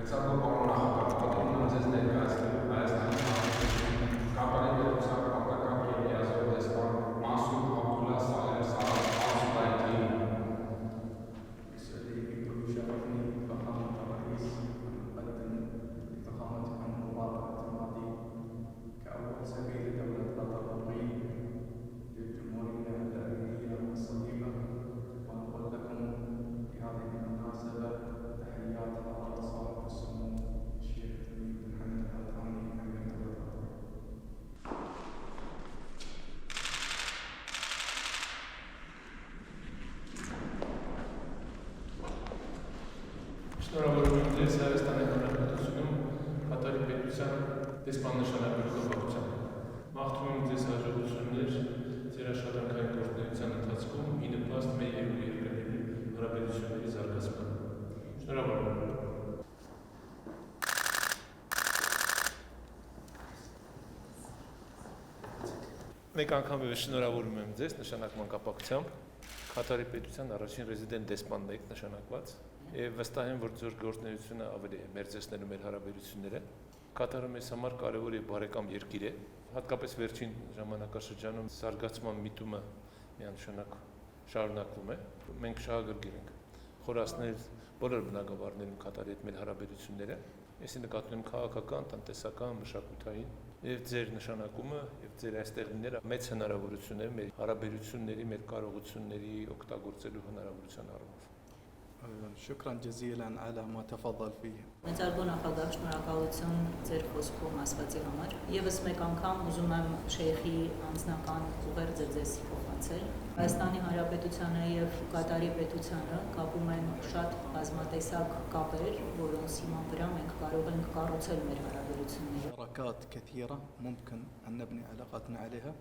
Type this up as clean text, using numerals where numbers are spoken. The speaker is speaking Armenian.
Սակայն պարոն նախագահ, պատրաստում եմ ձեզ ներկայացնել Հայաստանի Հանրապետության կատարի պետության պատական գերիազոր դեսպան Մասուդ Աբդուլլա Սալեմ Ասուդայթիին։ Շնորհավորում եմ ձեզ Հայաստանի Հանրապետությունում Կատարի պետության դեսպան նշանակելու կապակցությամբ։ Մաղթում եմ ձեզ հաջողություններ ձեր աշխատանքային գործունեության ընթացքում ի նպաստ մեր երկու երկրների հարաբերությունների զարգացման։ Շնորհավորում եմ։ Մեկ անգամ շնորհավորում եմ ձեզ նշանակման կապակցությամբ։ Կատարի պետության առաջին ռեզիդենտ դեսպանն եք նշանակված եւ վստահ եմ, որ ձեր գործունեությունը ավելի է մերձեցնելու մեր հարաբերությունները։ Կատարը մեզ համար կարևոր եւ բարեկամ երկիր է, հատկապես վերջին ժամանակաշրջանում զարգացման միտումը միանշանակ շարունակվում է։ Մենք շահագրգիռ ենք խորացնել բոլոր բնագավառներում Կատարի հետ մեր հարաբերությունները, այսի նկատի ունեմ քաղաքական, տնտեսական, մշակութային եւ ձեր նշանակումը եւ ձեր այստեղ լինելը մեծ հնարավորություն է մեր հարաբերությունների, մեր կարողությունների օգտագործելու հնարավորության առումով։ شكرا جزيلا على ما تفضل فيه. Մեծարգո նախագահ, շնորհակալություն ձեր խոսքում ասվածի համար։ Եվս մեկ անգամ ուզում եմ Շեյխի անձնական ուղերձը ձեզ փոխանցել։ Հայաստանի Հանրապետությանը եւ Կատարի պետությանը կապում են շատ բազմատեսակ կապեր, որոնց հիման վրա մենք կարող ենք կառուցել մեր հարաբերությունները։ شراكات كثيرة ممكن أن نبني علاقاتنا عليها.